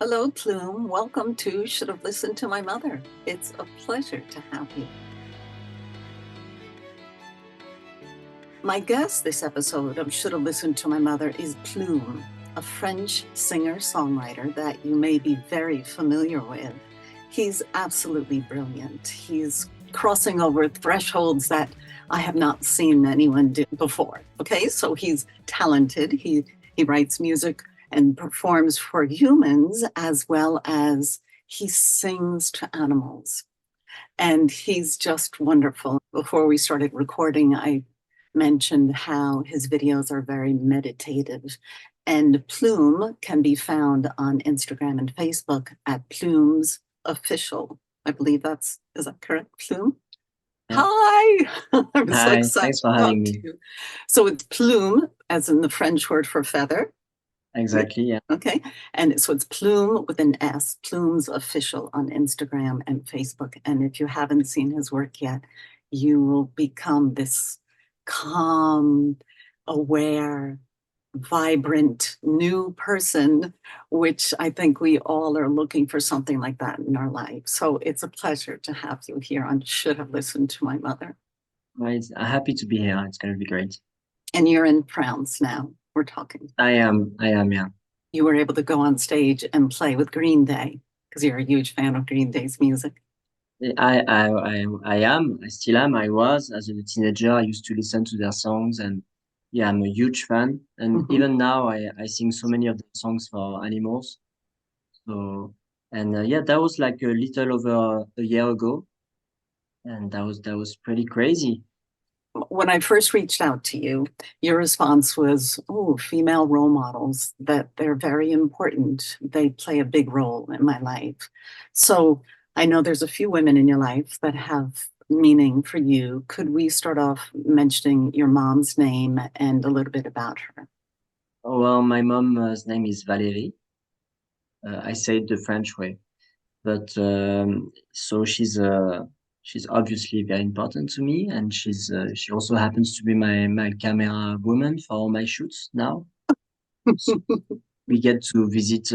Hello, Plume. Welcome to Should Have Listened to My Mother. It's a pleasure to have you. My guest this episode of Should Have Listened to My Mother is Plume, a French singer-songwriter that you may be very familiar with. He's absolutely brilliant. He's crossing over thresholds that I have not seen anyone do before. Okay, so he's talented. He writes music and performs for humans, as well as he sings to animals. And he's just wonderful. Before we started recording, I mentioned how his videos are very meditative. And Plume can be found on Instagram and Facebook at Plume's Official. I believe is that correct, Plume? Yeah. Hi! I'm so Hi, excited thanks for to talk having to me. you. So it's Plume, as in the French word for feather. Exactly, yeah. Okay. And so it's Plume with an S, Plume's Official on Instagram and Facebook. And if you haven't seen his work yet, you will become this calm, aware, vibrant new person, which I think we all are looking for something like that in our life. So it's a pleasure to have you here on Should Have Listened to My Mother. Right. Happy to be here. It's going to be great. And you're in France now. We're talking. I am, yeah. You were able to go on stage and play with Green Day because you're a huge fan of Green Day's music. I still am. I was as a teenager. I used to listen to their songs, and yeah, I'm a huge fan. And Mhm. even now, I sing so many of the songs for animals. So, and yeah, that was like a little over a year ago, and that was pretty crazy. When I first reached out to you, your response was, oh, female role models, that they're very important. They play a big role in my life. So I know there's a few women in your life that have meaning for you. Could we start off mentioning your mom's name and a little bit about her? Well, my mom's name is Valerie. I say it the French way. But so she's obviously very important to me, and she also happens to be my camera woman for all my shoots now. So we get to visit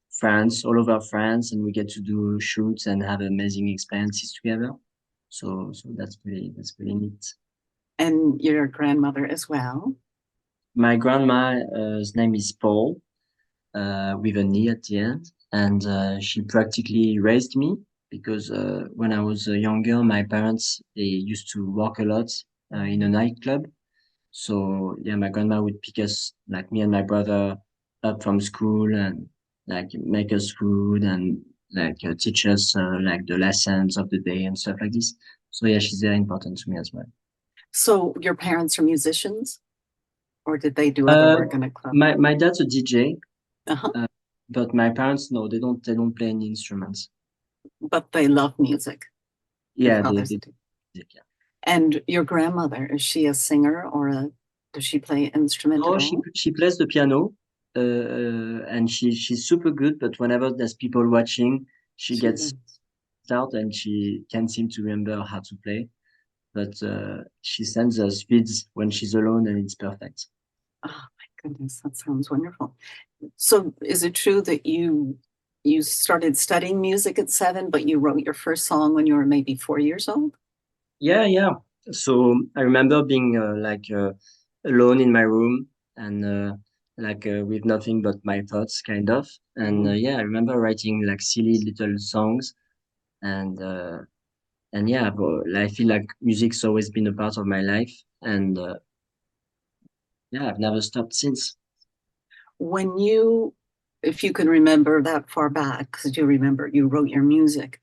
France, all over France, and we get to do shoots and have amazing experiences together. So that's pretty neat. And your grandmother as well. My grandma's name is Paule, with an E at the end. And she practically raised me because when I was younger, my parents, they used to work a lot in a nightclub. So yeah, my grandma would pick us, like me and my brother, up from school and like make us food and like teach us like the lessons of the day and stuff like this. So yeah, she's very important to me as well. So your parents are musicians, or did they do other Uh, work in a club? my dad's a DJ, Uh-huh. but my parents, no, they don't play any instruments. But they love music. Your Yeah, fathers they do. music, yeah. And your grandmother, is she a singer or does she play instrument at No, she all? she plays the piano, and she's super good. But whenever there's people watching, she She gets does. out and she can't seem to remember how to play. But she sends us feeds when she's alone, and it's perfect. Oh my goodness, that sounds wonderful. So is it true that you started studying music at 7, but you wrote your first song when you were maybe 4 years old? Yeah, yeah. So I remember being alone in my room and with nothing but my thoughts, kind of. And Mhm. yeah, I remember writing like silly little songs and. And yeah, but I feel like music's always been a part of my life, and yeah, I've never stopped since. When you, if you can remember that far back, because you remember you wrote your music,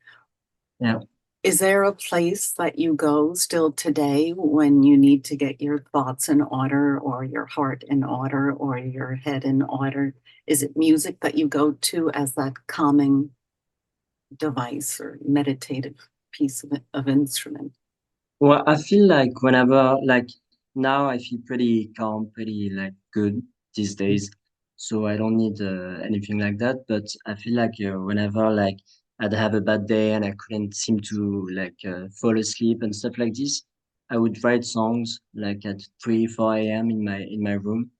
Yeah. is there a place that you go still today when you need to get your thoughts in order or your heart in order or your head in order? Is it music that you go to as that calming device or meditative piece of instrument? Well, I feel like whenever, like now, I feel pretty calm, pretty like good these days. So I don't need anything like that. But I feel like whenever like I'd have a bad day and I couldn't seem to fall asleep and stuff like this, I would write songs like at 3, 4 a.m. in my room.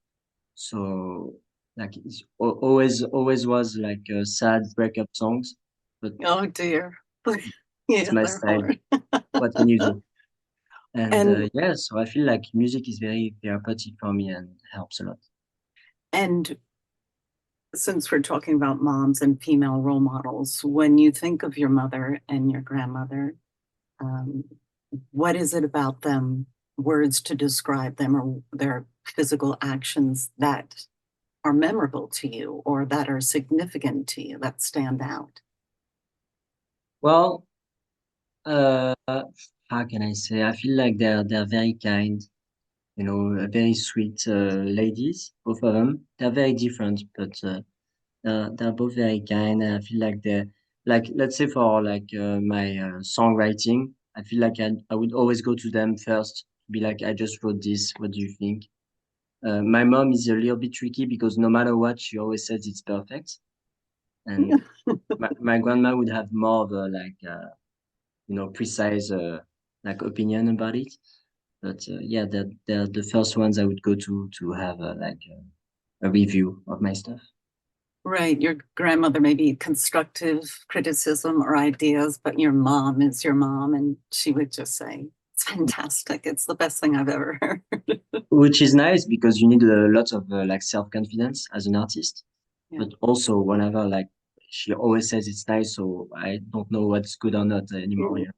So Like it's always was like sad breakup songs, but Oh dear. it's Yeah, my they're style. hard. What can you do? And And yeah, so I feel like music is very therapeutic for me and helps a lot. and since we're talking about moms and female role models, when you think of your mother and your grandmother, um, what is it about them, words to describe them or their physical actions that are memorable to you or that are significant to you that stand out? Well, uh, how can I say? I feel like they're very kind, very sweet ladies, both of them. They're very different, but they're both very kind. And I feel like they're like, let's say for like my songwriting, I feel like I would always go to them first, be like, I just wrote this. What do you think? My mom is a little bit tricky because no matter what, she always says it's perfect. And my grandma would have more of a like, precise like opinion about it. But yeah, they're the first ones I would go to have like a review of my stuff. Right. Your grandmother may be constructive criticism or ideas, but your mom is your mom, and she would just say, it's fantastic. It's the best thing I've ever heard. Which is nice because you need a lot of like self-confidence as an artist. Yeah. But also whenever like she always says it's nice, so I don't know what's good or not anymore. Mm.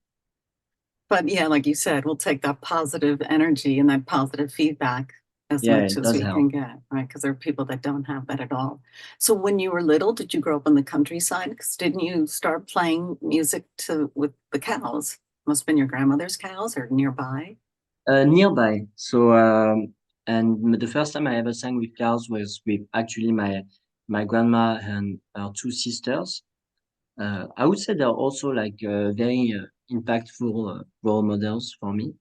But yeah, like you said, we'll take that positive energy and that positive feedback as Yeah, much it as does we help. can get, right? Because there are people that don't have that at all. So when you were little, did you grow up in the countryside? Because didn't you start playing music to with the cows? Must have been your grandmother's cows or nearby. Nearby. So and the first time I ever sang with cows was with actually my grandma and her two sisters. I would say they're also like very impactful role models for me.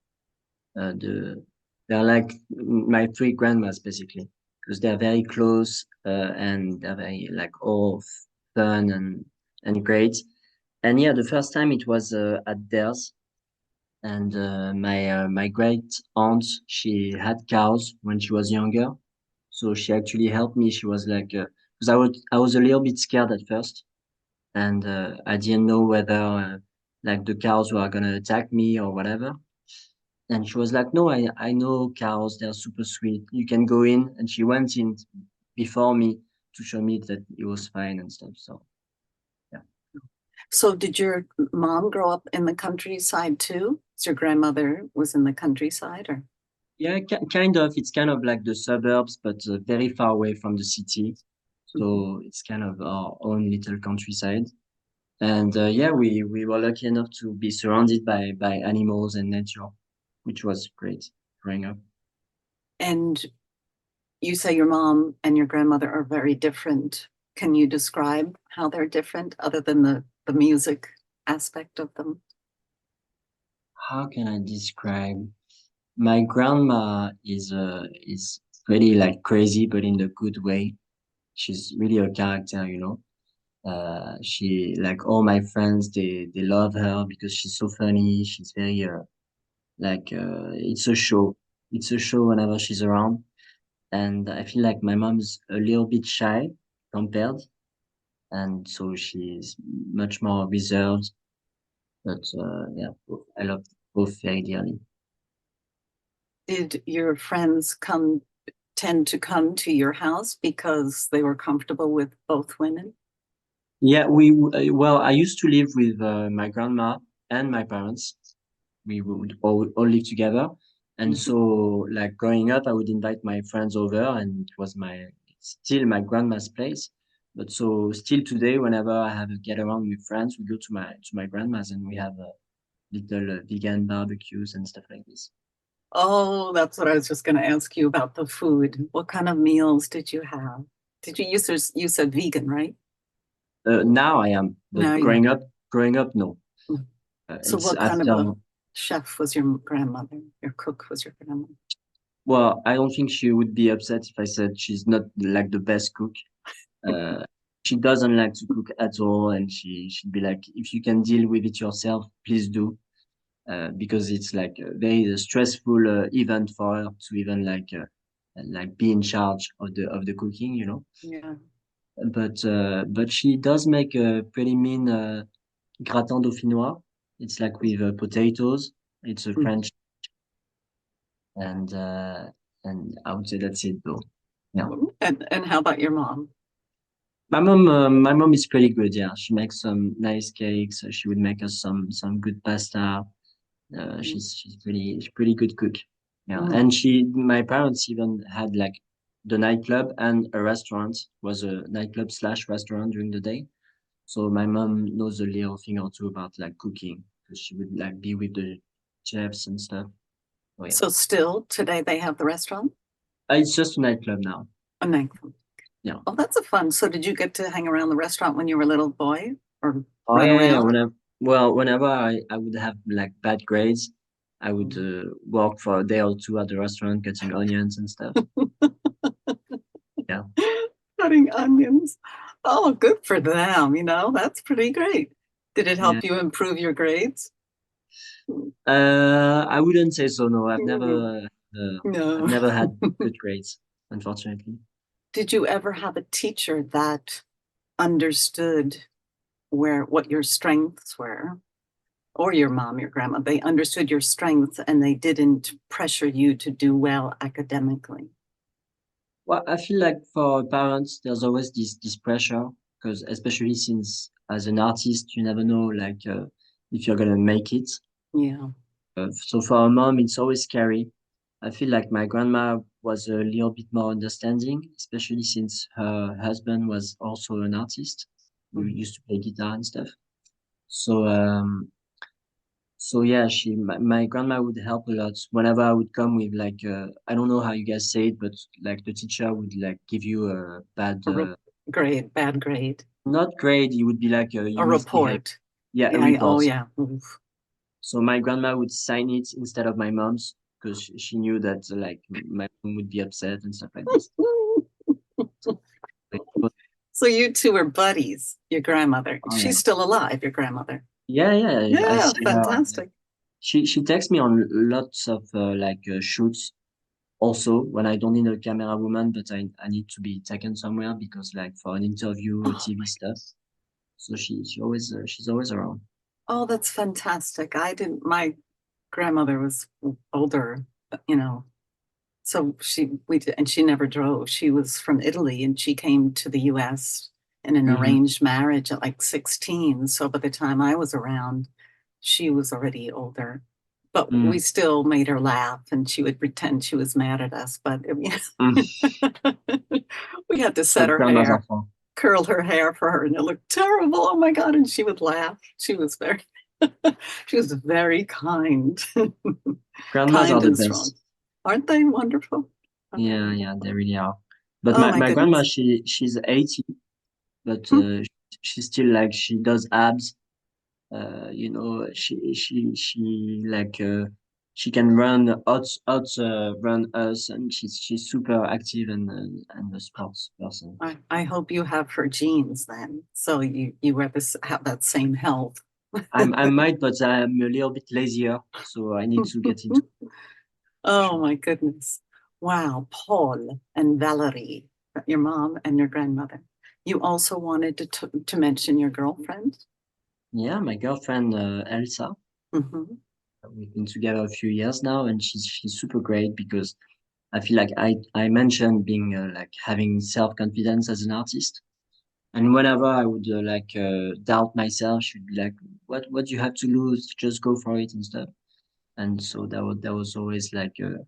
They're like my three grandmas basically because they're very close and they're very like all fun and great. And yeah, the first time it was at theirs, and my great aunt, she had cows when she was younger, so she actually helped me. She was like, because I was a little bit scared at first, and I didn't know whether like the cows were gonna attack me or whatever. And she was like, "No, I know cows. They're super sweet. You can go in." And she went in before me to show me that it was fine and stuff. So yeah, So did your mom grow up in the countryside too? So your grandmother was in the countryside or? yeah, kind of. It's kind of like the suburbs, but very far away from the city. Mhm. So it's kind of our own little countryside. And yeah, we were lucky enough to be surrounded by animals and nature, which was great growing up. And you say your mom and your grandmother are very different. Can you describe how they're different other than the music aspect of them? How can I describe? My grandma is pretty like crazy, but in the good way. She's really a character. She like all my friends, they love her because she's so funny. She's very like it's a show. It's a show whenever she's around. And I feel like my mom's a little bit shy compared, and so she's much more reserved. But yeah, I love both very dearly. Did your friends tend to come to your house because they were comfortable with both women? Yeah, well, I used to live with my grandma and my parents. We would all live together, and Mhm. so like growing up, I would invite my friends over, and it was still my grandma's place. But so still today, whenever I have a get around with friends, we go to my grandma's and we have little vegan barbecues and stuff like this. Oh, that's what I was just going to ask you about the food. What kind of meals did you have? Did you said vegan, right? Now I am, No, but you growing up, no. So It's what kind of a after. chef was your grandmother? Your cook was your grandmother? Well, I don't think she would be upset if I said she's not like the best cook. Uh, she doesn't like to cook at all, and she'd be like, if you can deal with it yourself, please do. Because it's like a very stressful event for her to even like like be in charge of the cooking, you know. Yeah. But she does make a pretty mean gratin dauphinois. It's like with potatoes. It's a Mhm. French, and uh, and I would say that's it though. Yeah. And how about your mom? My mom is pretty good. Yeah, she makes some nice cakes. She would make us some good pasta. She's pretty good cook. Yeah, Mm. and my parents even had like the nightclub and a restaurant. Was a nightclub slash restaurant during the day. So my mom knows a little thing or two about like cooking because she would like be with the chefs and stuff. Oh yeah, So still today they have the restaurant? it's just a nightclub now. A nightclub. Yeah. Oh, that's a fun. So did you get to hang around the restaurant when you were a little boy or Oh run yeah, yeah. around? Whenever I would have like bad grades, I would Mm. work for a day or two at the restaurant cutting onions and stuff. Yeah. Cutting onions. Oh, good for them. That's pretty great. Did it Yeah. help you improve your grades? I wouldn't say so. No, Mm. I've No. never had good grades, unfortunately. Did you ever have a teacher that understood what your strengths were? Or your mom, your grandma, they understood your strengths and they didn't pressure you to do well academically. Well, I feel like for parents, there's always this pressure because especially since as an artist, you never know like if you're gonna make it. Yeah. So for a mom, it's always scary. I feel like my grandma was a little bit more understanding, especially since her husband was also an artist who Mhm. used to play guitar and stuff. So so yeah, my grandma would help a lot whenever I would come with like I don't know how you guys say it, but like the teacher would like give you a bad A grade, bad grade, not grade, it would be like a you misbehaved. report. Yeah, a Yeah. Oh, report. yeah. Oof. So my grandma would sign it instead of my mom's because she knew that like my mom would be upset and stuff like this. But, So you two are buddies, your grandmother. oh yeah, She's still alive, your grandmother. yeah, yeah. I Yeah, see her. fantastic. She texts me on lots of shoots. Also, when I don't need a camera woman, but I need to be taken somewhere because like for an interview or Oh TV my stuff. goodness. So she's always around. Oh, that's fantastic. I didn't, my grandmother was older, you know, so and she never drove. She was from Italy and she came to the US in an Hmm. arranged marriage at like 16. So by the time I was around, she was already older. But we Mm. still made her laugh and she would pretend she was mad at us. But Mm. we had to set Good her grandma's hair, enfant. curl her hair for her, and it looked terrible. Oh my God. And she would laugh. She was very kind, Grandmas are kind the and strong. best. Aren't they wonderful? Aren't they Yeah, yeah, they wonderful? really are. But Oh my my grandma, goodness. she's 80, but Hmm. she's still like she does abs. She like she can run us, and she's super active and a sports person. I hope you have her genes then, so you have that same health. I might, but I'm a little bit lazier, so I need to get into for Oh sure. my goodness. Wow, Paul and Valerie, your mom and your grandmother. You also wanted to mention your girlfriend? Yeah, my girlfriend Elsa. Hmm. We've been together a few years now, and she's super great because I feel like I mentioned being like having self-confidence as an artist. And whenever I would doubt myself, she'd be like, what do you have to lose? Just go for it and stuff." And so that was always like a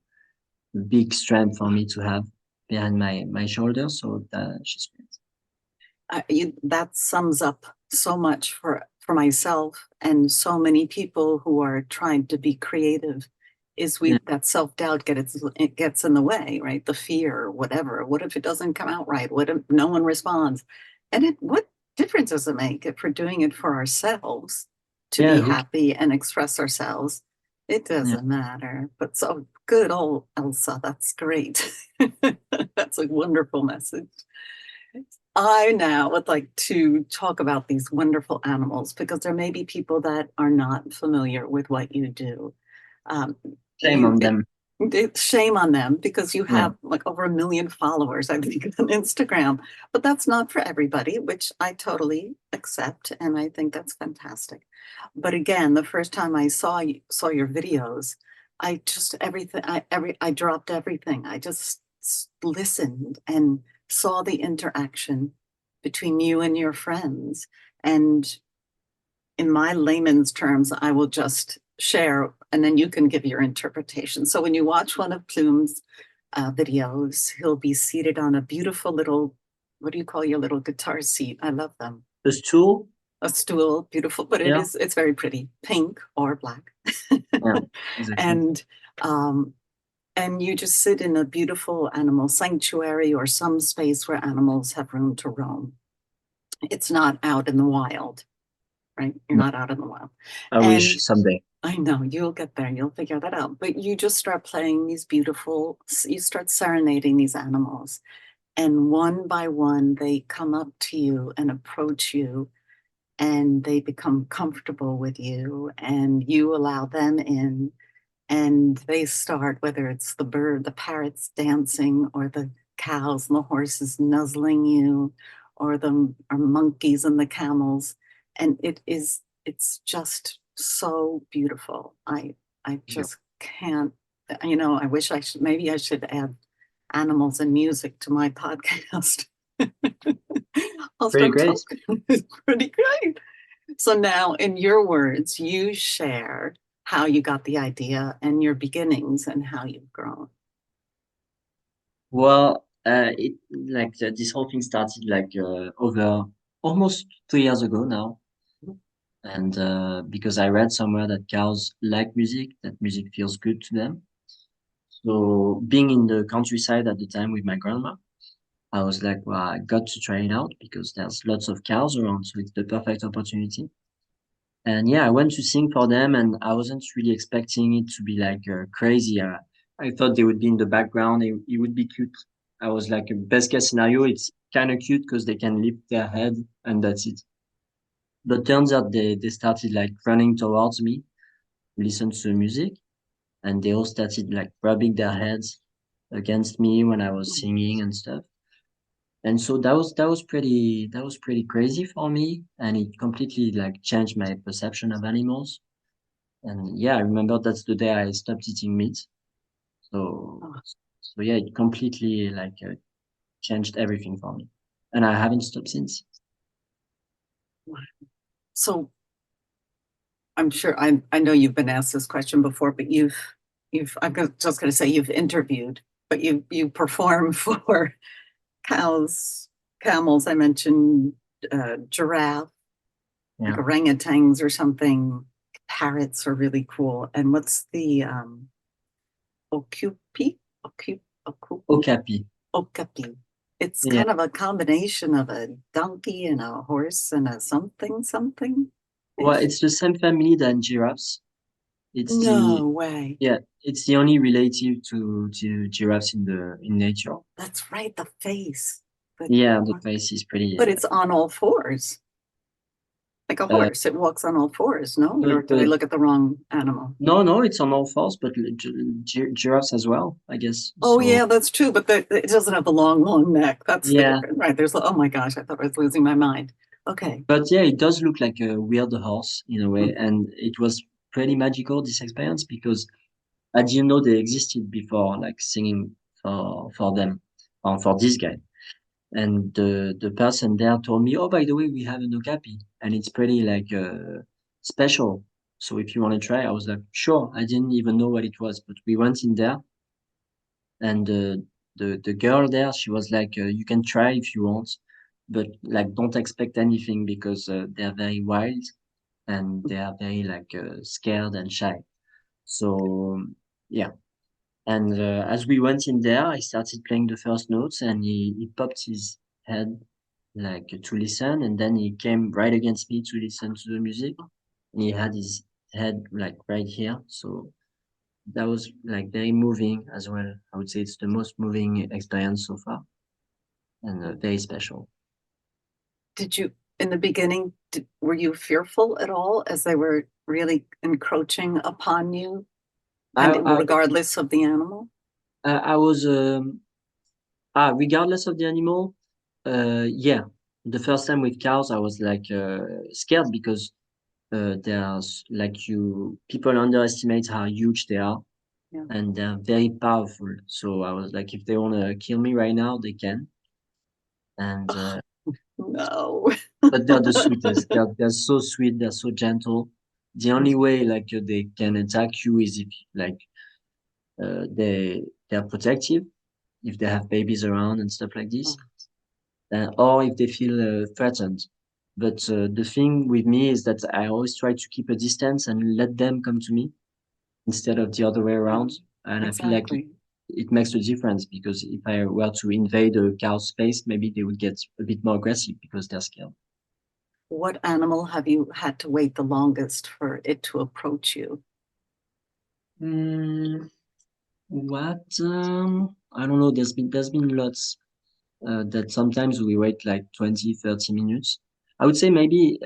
big strength for me to have behind my shoulder. So that she's great. That sums up so much for myself and so many people who are trying to be creative. Is we Yeah, that self-doubt it gets in the way, right? The fear, or whatever. What if it doesn't come out right? What if no one responds? And what difference does it make if we're doing it for ourselves to yeah, be who, happy and express ourselves? It yeah. doesn't matter. But so good old Elsa, that's great. That's a wonderful message. I now would like to talk about these wonderful animals because there may be people that are not familiar with what you do. Um, Shame you on them. Shame on them because you Yeah. have like over 1 million followers, I think, on Instagram. But that's not for everybody, which I totally accept, and I think that's fantastic. But again, the first time I saw your videos, I just I dropped everything. I just listened and saw the interaction between you and your friends. And in my layman's terms, I will just share and then you can give your interpretation. So when you watch one of Plume's videos, he'll be seated on a beautiful little, what do you call your little guitar seat? I love them. The stool. A stool, beautiful, but Yeah. it's very pretty, pink or black. Yeah. Exactly. and um, and you just sit in a beautiful animal sanctuary or some space where animals have room to roam. It's not out in the wild, right? You're No, not out in the wild. I wish And someday. I know you'll get there, you'll figure that out. But you just start playing these beautiful, you start serenading these animals. And one by one, they come up to you and approach you and they become comfortable with you and you allow them in and they start, whether it's the bird, the parrots dancing, or the cows and the horses nuzzling you, or the or monkeys and the camels. And it's just so beautiful. I Yeah. just can't, I wish maybe I should add animals and music to my podcast. I'll Pretty start great. talking. It's pretty great. So now, in your words, you share how you got the idea and your beginnings and how you've grown. Well, it like this whole thing started like over almost 2 years ago now, and because I read somewhere that cows like music, that music feels good to them. So being in the countryside at the time with my grandma, I was like, well, I got to try it out because there's lots of cows around, so it's the perfect opportunity. And yeah, I went to sing for them, and I wasn't really expecting it to be like crazy. I thought they would be in the background. It would be cute. I was like, best case scenario, it's kind of cute because they can lift their head and that's it. But turns out they started like running towards me, listen to the music, and they all started like rubbing their heads against me when I was singing and stuff. And so that was pretty crazy for me, and it completely like changed my perception of animals. And yeah, I remember that's the day I stopped eating meat. So, Oh, so yeah, it completely like changed everything for me. And I haven't stopped since. wow. So I'm sure I know you've been asked this question before, but just going to say you've interviewed, but you perform for cows, camels. I mentioned giraffe, like Yeah. orangutans or something. Parrots are really cool. And what's the Ocupi? Ocupi? Okapi. Okapi. It's Yeah. kind of a combination of a donkey and a horse and a something something Well, ish. it's the same family than giraffes. It's the No way. yeah, it's the only relative to giraffes in nature. That's right, the face. But Yeah, the face is pretty. but it's on all fours, like a Uh, horse. It walks on all fours, no? Or did I but look at the wrong animal? no, it's on all fours, but giraffes as well, I guess. Oh So yeah, that's true. But it doesn't have the long neck. That's the yeah, difference, right? Oh my gosh, I thought I was losing my mind. Okay. but yeah, it does look like a weird horse in a way, Mhm. and it was pretty magical this experience because I didn't know they existed before, like singing for them, for this guy. And the person there told me, "Oh, by the way, we have an okapi, and it's pretty like special. So if you want to try," I was like, "Sure." I didn't even know what it was, but we went in there, and the girl there, she was like, "You can try if you want, but like don't expect anything because they're very wild and they are very like scared and shy." So yeah. And as we went in there, I started playing the first notes, and he popped his head like to listen, and then he came right against me to listen to the music, and he had his head like right here. So that was like very moving as well. I would say it's the most moving experience so far, and very special. Did you, in the beginning, were you fearful at all as they were really encroaching upon you? And I regardless of the animal? I was regardless of the animal, yeah. The first time with cows, I was like scared because there's like you people underestimate how huge they are Yeah. and they're very powerful. So I was like, if they want to kill me right now, they can. And Oh, no. but they're the sweetest. They're so sweet. They're so gentle. The only way like they can attack you is if like they're protective, if they have babies around and stuff like this, or if they feel threatened. But the thing with me is that I always try to keep a distance and let them come to me instead of the other way Yeah, around. And I feel like exactly. it makes a difference because if I were to invade a cow's space, maybe they would get a bit more aggressive because they're scared. What animal have you had to wait the longest for it to approach you? Mm, what? I don't know. There's been lots that sometimes we wait like 20, 30 minutes. I would say maybe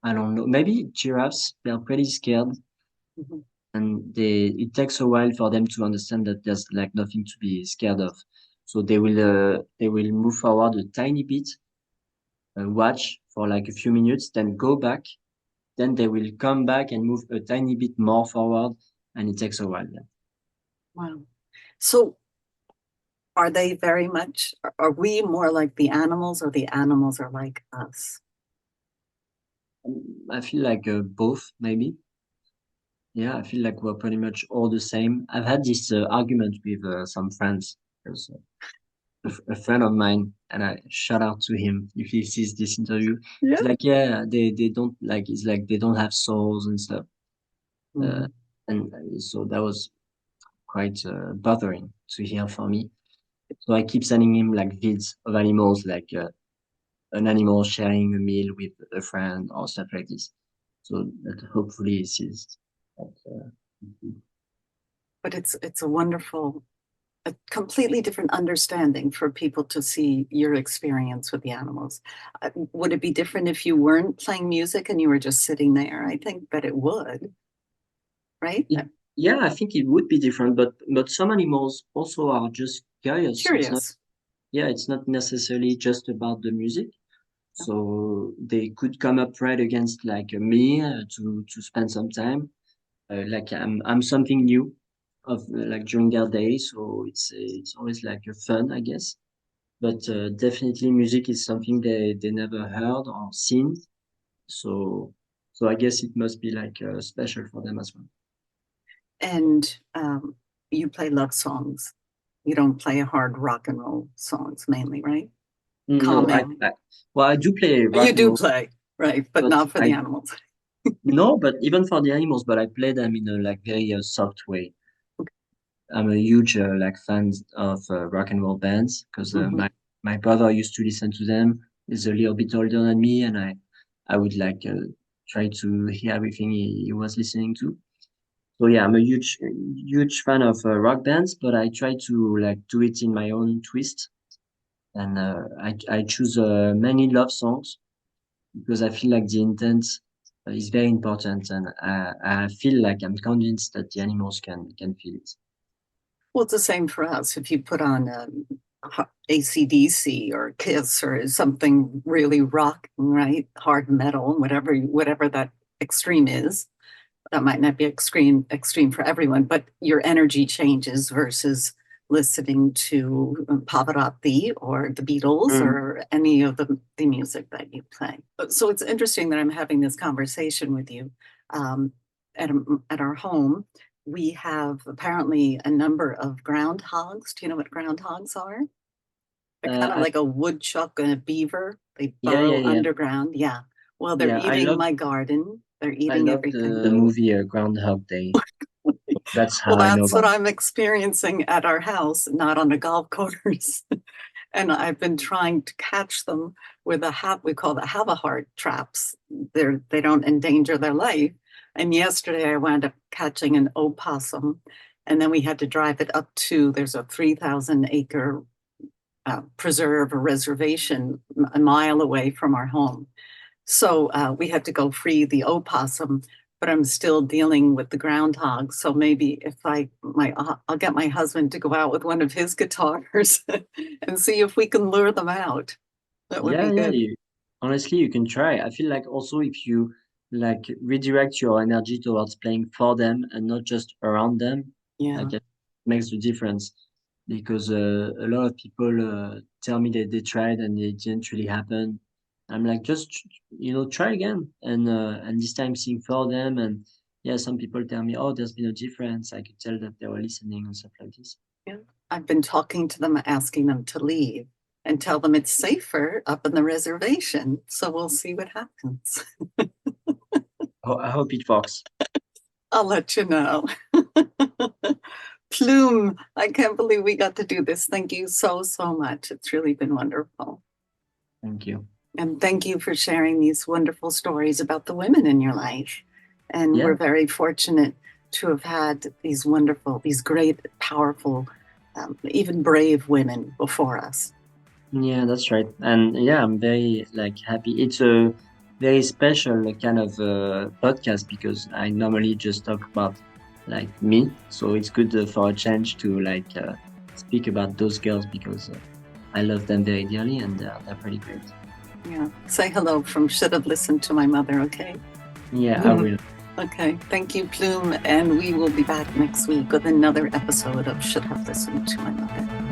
I don't know. Maybe giraffes, they're pretty scared Mhm. and it takes a while for them to understand that there's like nothing to be scared of. So they will move forward a tiny bit, watch for like a few minutes, then go back. Then they will come back and move a tiny bit more forward, and it takes a while. Yeah. Wow. So are they very much, are we more like the animals or the animals are like us? I feel like both, maybe. Yeah, I feel like we're pretty much all the same. I've had this argument with some friends. There's a friend of mine, and I shout out to him if he sees this interview. Yeah. He's like, yeah, they don't like. It's like they don't have souls and stuff. Uh, Mhm. and so that was quite bothering to hear for me. So I keep sending him like vids of animals, like an animal sharing a meal with a friend or stuff like this. So that hopefully he sees. That, But it's a wonderful, a completely different understanding for people to see your experience with the animals. Would it be different if you weren't playing music and you were just sitting there? I think that it would, right? it, yeah, I think it would be different, but some animals also are just curious. It's not, Curious. yeah, it's not necessarily just about the music. So they could come up right against like me to spend some time. Like I'm something new of like during their day, so it's always like a fun, I guess. But definitely music is something they never heard or seen. So so I guess it must be like special for them as well. And you play love songs. You don't play hard rock and roll songs mainly, right? No, Calming. well I do play You rock and do roll, play, right? But but not for the I animals. no, but even for the animals, but I play them in a like very soft way. I'm a huge like fan of rock and roll bands because Mhm. my brother used to listen to them. He's a little bit older than me, and I would like try to hear everything he was listening to. So yeah, I'm a huge fan of rock bands, but I try to like do it in my own twist, and I choose many love songs because I feel like the intent is very important, and I feel like I'm convinced that the animals can feel it. Well, it's the same for us. If you put on AC/DC or Kiss or something really rock, right? Hard metal, whatever that extreme is, that might not be extreme for everyone, but your energy changes versus listening to Pavarotti or the Beatles Mm. or any of the music that you play. So it's interesting that I'm having this conversation with you. Um, at our home, we have apparently a number of groundhogs. Do you know what groundhogs are? They're kind of I like a woodchuck and a beaver. They Yeah, yeah, burrow yeah, underground. Yeah. Well, they're yeah. eating my garden. They're I eating love everything. the movie Groundhog Day. That's Well, how I know that's what about. I'm experiencing at our house, not on the golf course. And I've been trying to catch them with we call the have a heart traps. They don't endanger their life. And yesterday I wound up catching an opossum, and then we had to drive it up to there's a 3,000 acre preserve or reservation a mile away from our home. So we had to go free the opossum, but I'm still dealing with the groundhog. So maybe if I'll get my husband to go out with one of his guitars and see if we can lure them out. That would Yeah, be yeah. good. Honestly, you can try. I feel like also if you like redirect your energy towards playing for them and not just around them, Yeah. like it makes the difference. Because a lot of people tell me that they tried and it didn't really happen. I'm like, just try again and this time sing for them. And yeah, some people tell me, oh, there's been a difference. I could tell that they were listening and stuff like this. Yeah. I've been talking to them, asking them to leave and tell them it's safer up in the reservation. So we'll see what happens. I hope it works. I'll let you know. Plume, I can't believe we got to do this. Thank you so, so much. It's really been wonderful. Thank you. And thank you for sharing these wonderful stories about the women in your life. And Yeah. we're very fortunate to have had these wonderful, these great, powerful, even brave women before us. Yeah, that's right. And yeah, I'm very happy. It's a very special kind of podcast because I normally just talk about me. So it's good for a change to speak about those girls because I love them very dearly and they're pretty great. Yeah. Say hello from Should Have Listened to My Mother, okay? Yeah, I will. Okay. Thank you, Plume. And we will be back next week with another episode of Should Have Listened to My Mother.